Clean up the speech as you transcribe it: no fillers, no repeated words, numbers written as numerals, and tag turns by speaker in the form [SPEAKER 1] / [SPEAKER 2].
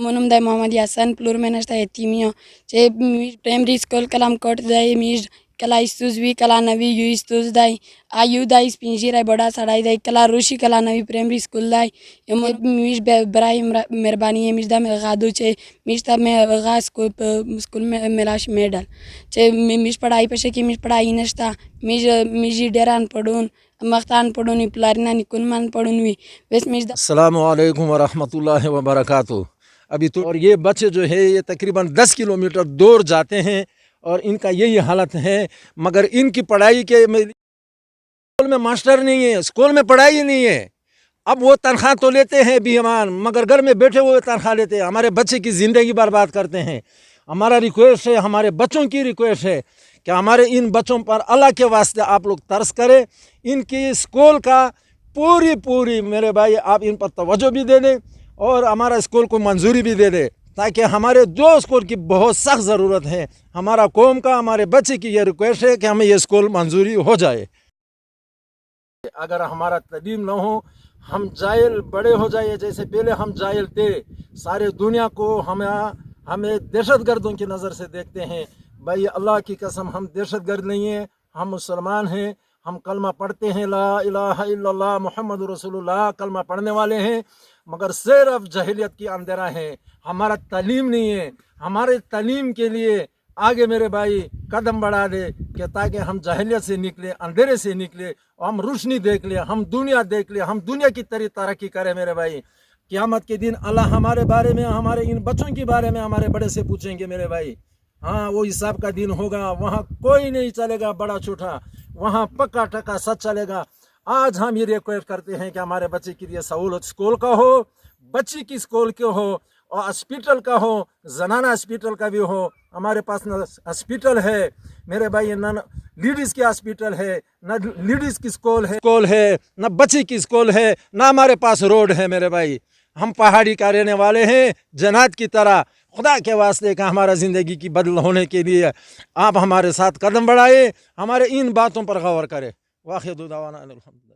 [SPEAKER 1] منم دای محمد یاسن پلور منشتا یتیمیو چه primary school کلام کوٹ دای میج کلا استوز وی کلا نوی یو استوز دای آیو دای سپینجی رای بڑا سڑائی دای کلا روشی کلا نوی پرایمری سکول دای میج برای مهربانی میج دا غادو چه میج تا میں غا سکول میں ملاش میڈل چه میج پڑھائی پشه کی میج پڑھائی نشتا میج ڈیران پڑھون مختان پڑھونی پلارینا نکن من پڑھونوی بس میج دا
[SPEAKER 2] السلام علیکم ورحمۃ اللہ وبرکاتہ۔ ابھی تو اور یہ بچے جو ہے یہ تقریباً 10 کلومیٹر دور جاتے ہیں اور ان کا یہی حالت ہے، مگر ان کی پڑھائی کے اسکول میں ماسٹر نہیں ہے، اسکول میں پڑھائی نہیں ہے۔ اب وہ تنخواہ تو لیتے ہیں بیمان، مگر گھر میں بیٹھے ہوئے تنخواہ لیتے ہیں، ہمارے بچے کی زندگی برباد کرتے ہیں۔ ہمارا ریکویسٹ ہے، ہمارے بچوں کی ریکویسٹ ہے کہ ہمارے ان بچوں پر اللہ کے واسطے آپ لوگ ترس کریں، ان کی اسکول کا پوری میرے بھائی آپ ان پر توجہ بھی دے دیں اور ہمارا اسکول کو منظوری بھی دے دیں، تاکہ ہمارے جو اسکول کی بہت سخت ضرورت ہے، ہمارا قوم کا ہمارے بچے کی یہ ریکویسٹ ہے کہ ہمیں یہ اسکول منظوری ہو جائے۔ اگر ہمارا تعلیم نہ ہو، ہم جاہل بڑے ہو جائے، جیسے پہلے ہم جاہل تھے، سارے دنیا کو ہمیں دہشت گردوں کی نظر سے دیکھتے ہیں۔ بھائی اللہ کی قسم ہم دہشت گرد نہیں ہیں، ہم مسلمان ہیں، ہم کلمہ پڑھتے ہیں، لا الہ الا اللہ محمد رسول اللہ کلمہ پڑھنے والے ہیں، مگر صرف جاہلیت کی اندھیرا ہے، ہمارا تعلیم نہیں ہے۔ ہمارے تعلیم کے لیے آگے میرے بھائی قدم بڑھا دے کہ تاکہ ہم جاہلیت سے نکلے، اندھیرے سے نکلے، ہم روشنی دیکھ لیں، ہم دنیا دیکھ لیں، ہم دنیا کی ترقی کریں میرے بھائی۔ قیامت کے دن اللہ ہمارے بارے میں، ہمارے ان بچوں کے بارے میں ہمارے بڑے سے پوچھیں گے میرے بھائی۔ ہاں وہ حساب کا دن ہوگا، وہاں کوئی نہیں چلے گا بڑا چھوٹا، وہاں پکا ٹکا سچ چلے گا۔ آج ہم یہ ریکویسٹ کرتے ہیں کہ ہمارے بچے کے لیے سہولت اسکول کا ہو، بچی کی اسکول کے ہو، اور ہاسپیٹل کا ہو، زنانہ ہاسپیٹل کا بھی ہو۔ ہمارے پاس نہ ہاسپیٹل ہے میرے بھائی، نہ لیڈیز کی ہاسپیٹل ہے، نہ لیڈیز کی اسکول ہے، نہ بچی کی اسکول ہے، نہ ہمارے پاس روڈ ہے میرے بھائی۔ ہم پہاڑی کا رہنے والے ہیں، جنات کی طرح۔ خدا کے واسطے کہ ہمارا زندگی کی بدل ہونے کے لیے آپ ہمارے ساتھ قدم بڑھائے، ہمارے ان باتوں پر غور کرے۔ واخر دعوانا الحمدللہ۔